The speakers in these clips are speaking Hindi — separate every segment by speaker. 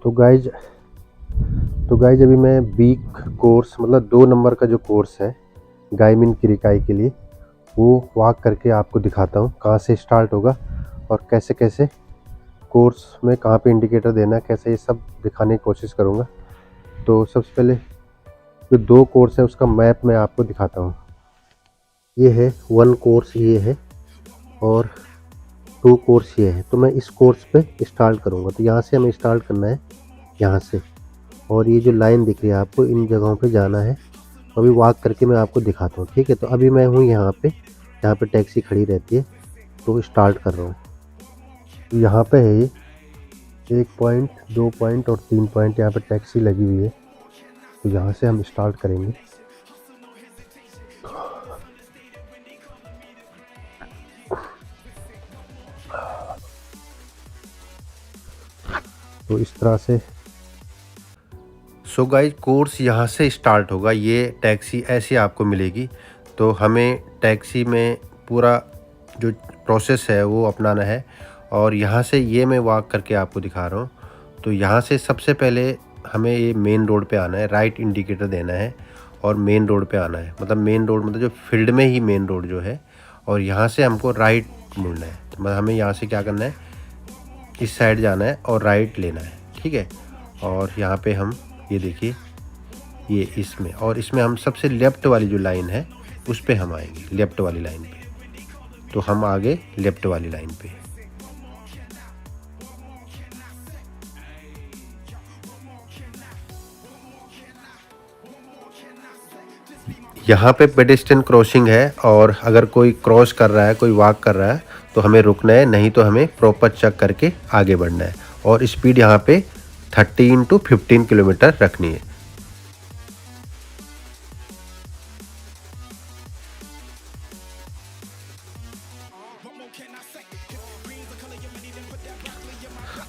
Speaker 1: तो गाइज अभी मैं बी कोर्स मतलब 2 नंबर का जो कोर्स है गाइमिन किरिकाई के लिए, वो वॉक करके आपको दिखाता हूँ कहाँ से स्टार्ट होगा और कैसे कैसे कोर्स में कहाँ पे इंडिकेटर देना है, कैसे ये सब दिखाने की कोशिश करूँगा। तो सबसे पहले जो 2 कोर्स है उसका मैप मैं आपको दिखाता हूँ। ये है 1 कोर्स, ये है, और 2 कोर्स ये है। तो मैं इस कोर्स पे स्टार्ट करूँगा। तो यहाँ से हमें स्टार्ट करना है, यहाँ से, और ये जो लाइन दिख रही है आपको, इन जगहों पे जाना है। तो अभी वॉक करके मैं आपको दिखाता हूँ, ठीक है। तो अभी मैं हूँ यहाँ पे, जहाँ पे टैक्सी खड़ी रहती है। तो स्टार्ट कर रहा हूँ। तो यहाँ पे है ये 1 पॉइंट, 2 पॉइंट और 3 पॉइंट, यहाँ पे टैक्सी लगी हुई है। तो यहाँ से हम स्टार्ट करेंगे। तो इस तरह से सो गाइस कोर्स यहाँ से स्टार्ट होगा। ये टैक्सी ऐसी आपको मिलेगी। तो हमें टैक्सी में पूरा जो प्रोसेस है वो अपनाना है। और यहाँ से ये मैं वॉक करके आपको दिखा रहा हूँ। तो यहाँ से सबसे पहले हमें ये मेन रोड पे आना है, राइट इंडिकेटर देना है और मेन रोड पे आना है। मतलब मेन रोड मतलब जो फील्ड में ही मेन रोड जो है, और यहाँ से हमको राइट मुड़ना है। मतलब हमें यहाँ से क्या करना है, इस साइड जाना है और राइट लेना है, ठीक है। और यहाँ पे हम ये देखिए, ये इसमें, और इसमें हम सबसे लेफ़्ट वाली जो लाइन है उस पे हम आएंगे, लेफ़्ट वाली लाइन पे। तो हम आगे लेफ़्ट वाली लाइन पे। यहाँ पे पेडेस्ट्रियन क्रॉसिंग है, और अगर कोई क्रॉस कर रहा है, कोई वॉक कर रहा है, तो हमें रुकना है, नहीं तो हमें प्रॉपर चेक करके आगे बढ़ना है। और स्पीड यहाँ पे 13 to 15 किलोमीटर रखनी है।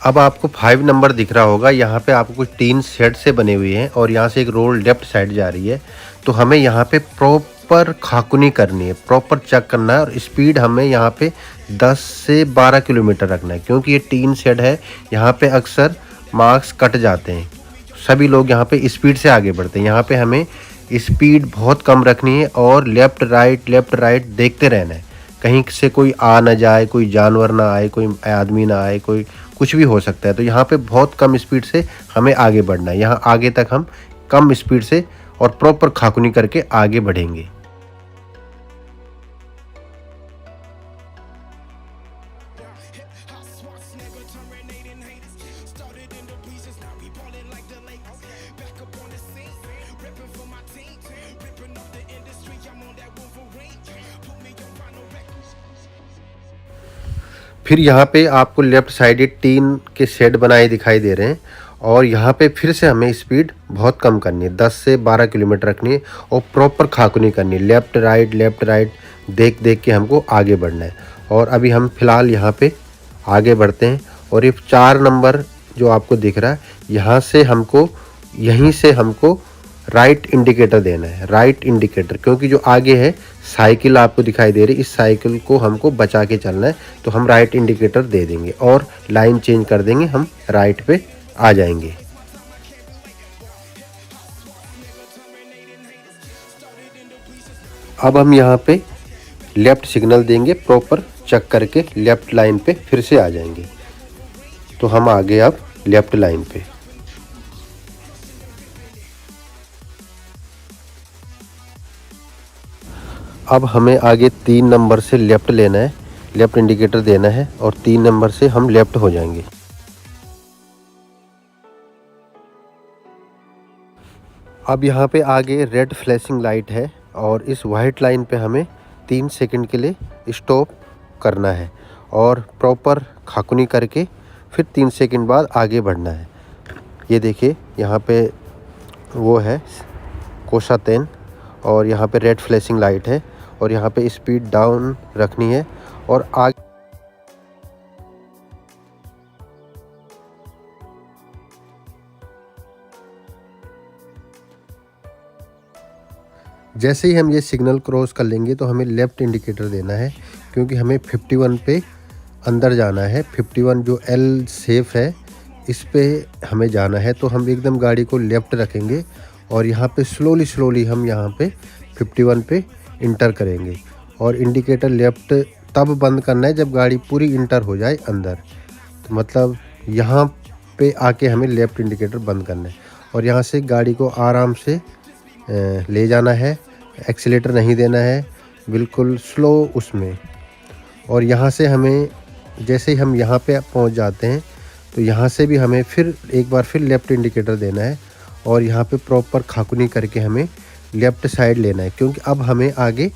Speaker 1: अब आपको 5 नंबर दिख रहा होगा। यहाँ पे आपको कुछ टीन शेड से बने हुए हैं, और यहाँ से एक रोड लेफ्ट साइड जा रही है। तो हमें यहाँ पे प्रॉपर खाकुनी करनी है, प्रॉपर चेक करना है। और स्पीड हमें यहाँ पे 10 से 12 किलोमीटर रखना है, क्योंकि ये टीन शेड है। यहाँ पे अक्सर मार्क्स कट जाते हैं, सभी लोग यहाँ पे स्पीड से आगे बढ़ते हैं। यहाँ पे हमें स्पीड बहुत कम रखनी है, और लेफ़्ट राइट देखते रहना है, कहीं से कोई आ ना जाए, कोई जानवर ना आए, कोई आदमी ना आए, कोई कुछ भी हो सकता है। तो यहाँ पे बहुत कम स्पीड से हमें आगे बढ़ना है। यहाँ आगे तक हम कम स्पीड से और प्रॉपर खाकुनी करके आगे बढ़ेंगे। फिर यहाँ पे आपको लेफ़्ट साइड टीन के शेड बनाए दिखाई दे रहे हैं, और यहाँ पे फिर से हमें स्पीड बहुत कम करनी है, 10 से 12 किलोमीटर रखनी है, और प्रॉपर खाकुनी करनी है, लेफ़्ट राइट देख देख के हमको आगे बढ़ना है। और अभी हम फ़िलहाल यहाँ पे आगे बढ़ते हैं। और ये 4 नंबर जो आपको दिख रहा है, यहीं से हमको राइट इंडिकेटर देना है, राइट इंडिकेटर, क्योंकि जो आगे है साइकिल आपको दिखाई दे रही, इस साइकिल को हमको बचा के चलना है। तो हम राइट इंडिकेटर दे देंगे और लाइन चेंज कर देंगे, हम राइट पे आ जाएंगे। अब हम यहाँ पे लेफ़्ट सिग्नल देंगे, प्रॉपर चेक करके लेफ़्ट लाइन पे फिर से आ जाएंगे। तो हम आ गए अब लेफ़्ट लाइन पे। अब हमें आगे 3 नंबर से लेफ़्ट लेना है, लेफ़्ट इंडिकेटर देना है, और 3 नंबर से हम लेफ़्ट हो जाएंगे। अब यहाँ पे आगे रेड फ्लैशिंग लाइट है, और इस वाइट लाइन पे हमें 3 सेकंड के लिए स्टॉप करना है, और प्रॉपर खाकुनी करके फिर 3 सेकंड बाद आगे बढ़ना है। ये देखिए यहाँ पे वो है कोसातेन, और यहाँ पे रेड फ्लैशिंग लाइट है, और यहाँ पे स्पीड डाउन रखनी है। और आगे जैसे ही हम ये सिग्नल क्रॉस कर लेंगे तो हमें लेफ़्ट इंडिकेटर देना है, क्योंकि हमें 51 पे अंदर जाना है। 51 जो एल सेफ है, इस पे हमें जाना है, तो हम एकदम गाड़ी को लेफ़्ट रखेंगे और यहाँ पे स्लोली हम यहाँ पे 51 पे इंटर करेंगे और इंडिकेटर लेफ़्ट तब बंद करना है जब गाड़ी पूरी इंटर हो जाए अंदर। तो मतलब यहाँ पे आके हमें लेफ़्ट इंडिकेटर बंद करना है और यहाँ से गाड़ी को आराम से ले जाना है, एक्सीलेटर नहीं देना है, बिल्कुल स्लो उसमें। और यहाँ से हमें जैसे ही हम यहाँ पे पहुँच जाते हैं तो यहाँ से भी हमें फिर एक बार फिर लेफ़्ट इंडिकेटर देना है और यहाँ पे प्रॉपर खाकुनी करके हमें लेफ़्ट साइड लेना है, क्योंकि अब हमें आगे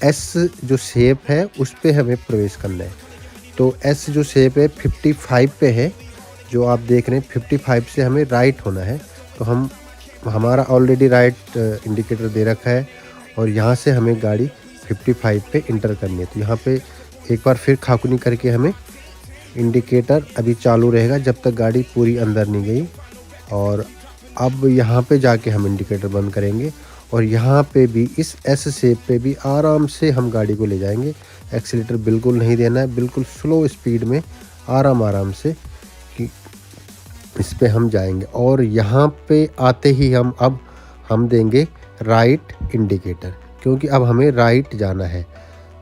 Speaker 1: एस जो शेप है उस पे हमें प्रवेश करना है। तो एस जो शेप है 55 पे है, जो आप देख रहे हैं 55 से हमें राइट होना है। तो हमारा ऑलरेडी राइट इंडिकेटर दे रखा है और यहाँ से हमें गाड़ी 55 पे इंटर करनी है। तो यहाँ पे एक बार फिर खाकुनी करके हमें इंडिकेटर अभी चालू रहेगा जब तक गाड़ी पूरी अंदर नहीं गई। और अब यहाँ पे जाके हम इंडिकेटर बंद करेंगे और यहाँ पे भी इस एस शेप पे भी आराम से हम गाड़ी को ले जाएंगे। एक्सीलेटर बिल्कुल नहीं देना है, बिल्कुल स्लो स्पीड में आराम से कि इस पे हम जाएंगे। और यहाँ पे आते ही हम देंगे राइट इंडिकेटर, क्योंकि अब हमें राइट जाना है।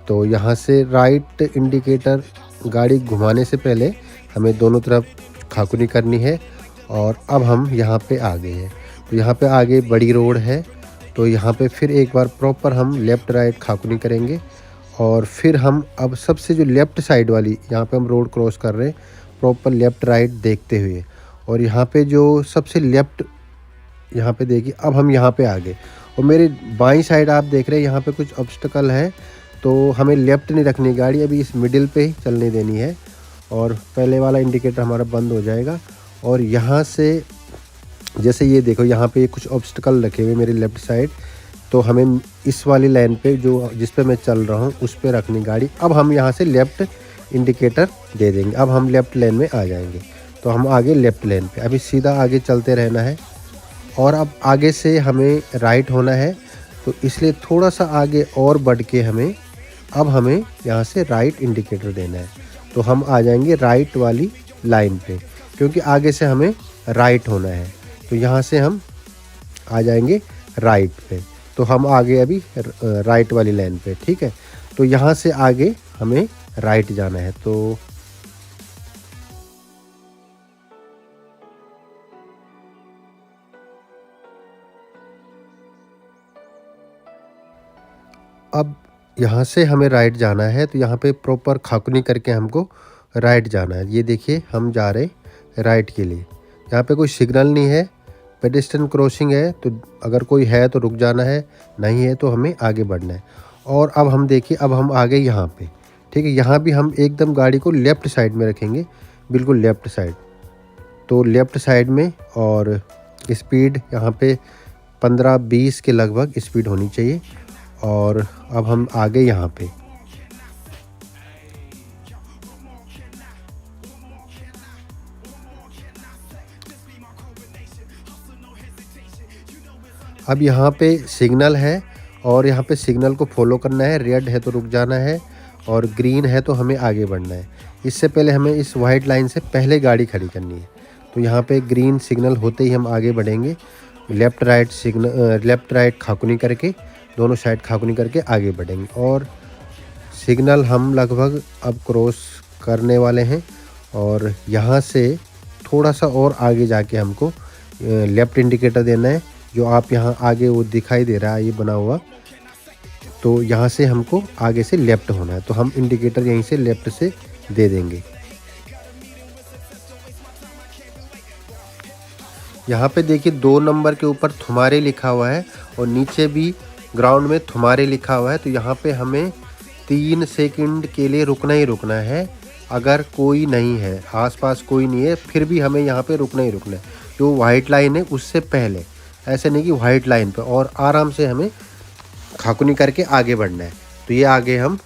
Speaker 1: तो यहाँ से राइट इंडिकेटर गाड़ी घुमाने से पहले हमें दोनों तरफ खाकुनी करनी है। और अब हम यहाँ पे आ गए हैं, तो यहाँ पे आगे बड़ी रोड है, तो यहाँ पे फिर एक बार प्रॉपर हम लेफ़्ट राइट खाकुनी करेंगे। और फिर हम अब सबसे जो लेफ़्ट साइड वाली यहाँ पे हम रोड क्रॉस कर रहे हैं, प्रॉपर लेफ़्ट राइट देखते हुए। और यहाँ पे जो सबसे लेफ़्ट यहाँ पे देखिए, अब हम यहाँ पे आ गए और मेरे बाईं साइड आप देख रहे हैं यहाँ पे कुछ ऑब्स्टेकल है, तो हमें लेफ़्ट नहीं रखनी गाड़ी, अभी इस मिडिल पे ही चलने देनी है। और पहले वाला इंडिकेटर हमारा बंद हो जाएगा और यहाँ से जैसे ये देखो यहाँ पे कुछ ऑब्स्टेकल रखे हुए मेरी लेफ़्ट साइड, तो हमें इस वाली लाइन पे जो जिस पे मैं चल रहा हूँ उस पे रखनी गाड़ी। अब हम यहाँ से लेफ़्ट इंडिकेटर दे देंगे, अब हम लेफ़्ट लेन में आ जाएंगे। तो हम आगे लेफ़्ट लेन पे अभी सीधा आगे चलते रहना है। और अब आगे से हमें राइट होना है, तो इसलिए थोड़ा सा आगे और बढ़ के हमें यहाँ से राइट इंडिकेटर देना है। तो हम आ जाएंगे राइट वाली लाइन पे, क्योंकि आगे से हमें राइट होना है। तो यहाँ से हम आ जाएंगे राइट पे, तो हम आगे अभी राइट वाली लाइन पे, ठीक है। तो यहाँ से आगे हमें राइट जाना है। तो अब यहाँ से हमें राइट जाना है, तो यहाँ पे प्रॉपर खाकुनी करके हमको राइट जाना है। ये देखिए हम जा रहे राइट के लिए, यहाँ पे कोई सिग्नल नहीं है, पेडेस्ट्रियन क्रॉसिंग है, तो अगर कोई है तो रुक जाना है, नहीं है तो हमें आगे बढ़ना है। और अब हम देखिए, अब हम आ गए यहाँ पे, ठीक है। यहाँ भी हम एकदम गाड़ी को लेफ़्ट साइड में रखेंगे, बिल्कुल लेफ़्ट साइड। तो लेफ़्ट साइड में और स्पीड यहाँ पे 15-20 के लगभग स्पीड होनी चाहिए। और अब हम आ गए यहाँ पे, अब यहाँ पे सिग्नल है और यहाँ पे सिग्नल को फॉलो करना है, रेड है तो रुक जाना है और ग्रीन है तो हमें आगे बढ़ना है। इससे पहले हमें इस वाइट लाइन से पहले गाड़ी खड़ी करनी है। तो यहाँ पे ग्रीन सिग्नल होते ही हम आगे बढ़ेंगे, लेफ़्ट राइट खाकुनी करके, दोनों साइड खाकुनी करके आगे बढ़ेंगे। और सिग्नल हम लगभग अब क्रॉस करने वाले हैं और यहाँ से थोड़ा सा और आगे जाके हमको लेफ़्ट इंडिकेटर देना है, जो आप यहाँ आगे वो दिखाई दे रहा है ये बना हुआ। तो यहाँ से हमको आगे से लेफ़्ट होना है, तो हम इंडिकेटर यहीं से लेफ़्ट से दे देंगे। यहाँ पे देखिए 2 नंबर के ऊपर थुमारे लिखा हुआ है और नीचे भी ग्राउंड में थुमारे लिखा हुआ है। तो यहाँ पे हमें 3 सेकंड के लिए रुकना ही रुकना है। अगर कोई नहीं है, आसपास कोई नहीं है, फिर भी हमें यहाँ पे रुकना ही रुकना है। जो वाइट लाइन है उससे पहले, ऐसे नहीं कि वाइट लाइन पे, और आराम से हमें खाकुनी करके आगे बढ़ना है। तो ये आगे हम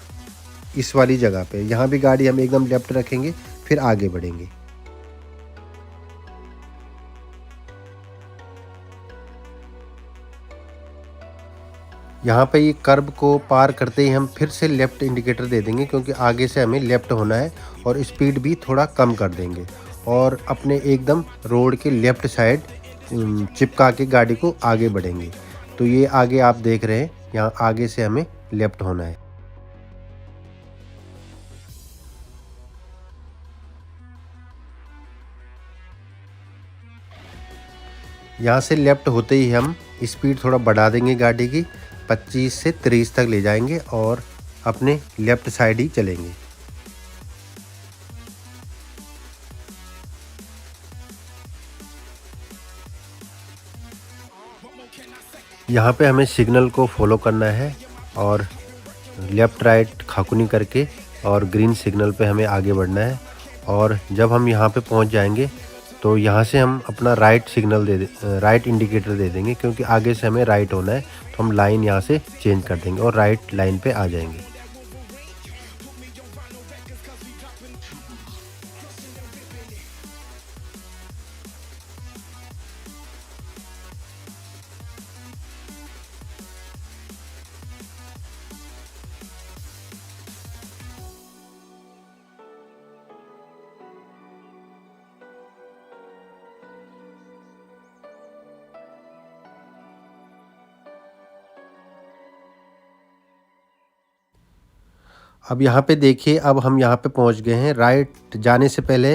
Speaker 1: इस वाली जगह पे, यहाँ भी गाड़ी हम एकदम लेफ़्ट रखेंगे, फिर आगे बढ़ेंगे। यहाँ पे ये कर्व को पार करते ही हम फिर से लेफ़्ट इंडिकेटर दे देंगे, क्योंकि आगे से हमें लेफ़्ट होना है और स्पीड भी थोड़ा कम कर देंगे। और अपने एकदम रोड के लेफ़्ट साइड चिपका के गाड़ी को आगे बढ़ेंगे। तो ये आगे आप देख रहे हैं, यहाँ आगे से हमें लेफ़्ट होना है। यहाँ से लेफ़्ट होते ही हम स्पीड थोड़ा बढ़ा देंगे गाड़ी की, 25 से 30 तक ले जाएंगे और अपने लेफ़्ट साइड ही चलेंगे। यहाँ पे हमें सिग्नल को फॉलो करना है और लेफ़्ट राइट खाकुनी करके और ग्रीन सिग्नल पे हमें आगे बढ़ना है। और जब हम यहाँ पे पहुँच जाएंगे तो यहाँ से हम अपना राइट सिग्नल राइट इंडिकेटर दे देंगे, क्योंकि आगे से हमें राइट होना है। तो हम लाइन यहाँ से चेंज कर देंगे और राइट लाइन पे आ जाएंगे। अब यहाँ पे देखिए, अब हम यहाँ पे पहुँच गए हैं। राइट जाने से पहले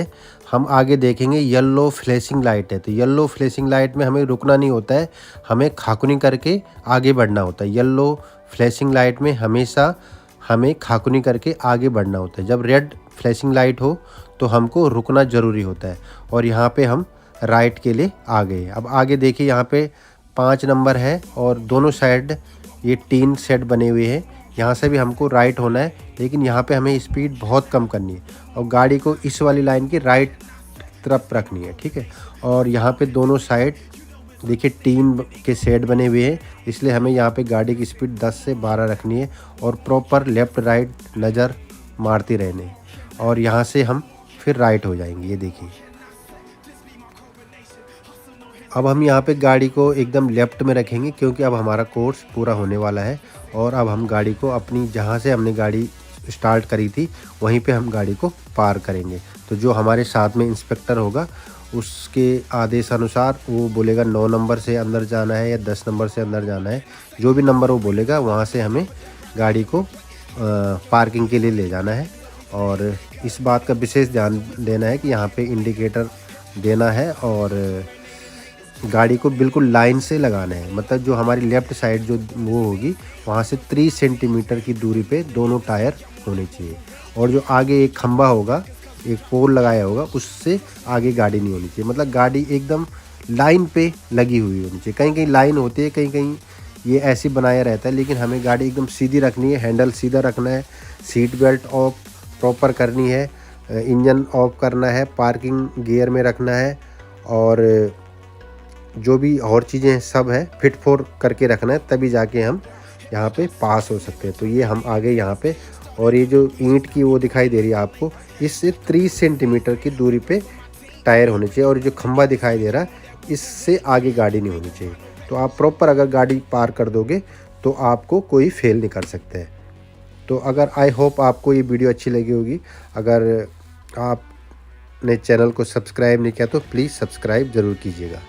Speaker 1: हम आगे देखेंगे येलो फ्लैशिंग लाइट है। तो येलो फ्लैशिंग लाइट में हमें रुकना नहीं होता है, हमें खाकुनी करके आगे बढ़ना होता है। येलो फ्लैशिंग लाइट में हमेशा हमें खाकुनी करके आगे बढ़ना होता है। जब रेड फ्लैशिंग लाइट हो तो हमको रुकना ज़रूरी होता है। और यहाँ पे हम राइट के लिए आ गए। अब आगे देखिए, यहाँ पे 5 नंबर है और दोनों साइड ये टीन शेड बने हुए हैं। यहाँ से भी हमको राइट होना है, लेकिन यहाँ पे हमें स्पीड बहुत कम करनी है और गाड़ी को इस वाली लाइन की राइट तरफ रखनी है, ठीक है। और यहाँ पे दोनों साइड देखिए टीन के शेड बने हुए हैं, इसलिए हमें यहाँ पे गाड़ी की स्पीड 10 से 12 रखनी है और प्रॉपर लेफ़्ट राइट नज़र मारती रहने। और यहाँ से हम फिर राइट हो जाएंगे। ये देखिए, अब हम यहाँ पे गाड़ी को एकदम लेफ़्ट में रखेंगे, क्योंकि अब हमारा कोर्स पूरा होने वाला है। और अब हम गाड़ी को अपनी जहाँ से हमने गाड़ी स्टार्ट करी थी वहीं पे हम गाड़ी को पार करेंगे। तो जो हमारे साथ में इंस्पेक्टर होगा उसके आदेश अनुसार वो बोलेगा 9 नंबर से अंदर जाना है या 10 नंबर से अंदर जाना है। जो भी नंबर वो बोलेगा वहाँ से हमें गाड़ी को पार्किंग के लिए ले जाना है। और इस बात का विशेष ध्यान देना है कि यहाँ पे इंडिकेटर देना है और गाड़ी को बिल्कुल लाइन से लगाना है। मतलब जो हमारी लेफ़्ट साइड जो वो होगी वहाँ से 30 सेंटीमीटर की दूरी पे दोनों टायर होने चाहिए। और जो आगे एक खंबा होगा, एक पोल लगाया होगा, उससे आगे गाड़ी नहीं होनी चाहिए। मतलब गाड़ी एकदम लाइन पे लगी हुई होनी चाहिए। कहीं कहीं लाइन होती है, कहीं कहीं ये ऐसी बनाया रहता है, लेकिन हमें गाड़ी एकदम सीधी रखनी है। हैंडल सीधा रखना है, सीट बेल्ट ऑफ प्रॉपर करनी है, इंजन ऑफ करना है, पार्किंग गियर में रखना है और जो भी और चीज़ें हैं सब है फिट फोर करके रखना है, तभी जाके हम यहाँ पे पास हो सकते हैं। तो ये हम आगे यहाँ पे, और ये जो ईंट की वो दिखाई दे रही है आपको, इससे 30 सेंटीमीटर की दूरी पे टायर होने चाहिए। और जो खंबा दिखाई दे रहा है इससे आगे गाड़ी नहीं होनी चाहिए। तो आप प्रॉपर अगर गाड़ी पार कर दोगे तो आपको कोई फेल नहीं कर सकता है। तो अगर आई होप आपको ये वीडियो अच्छी लगी होगी। अगर आपने चैनल को सब्सक्राइब नहीं किया तो प्लीज़ सब्सक्राइब ज़रूर कीजिएगा।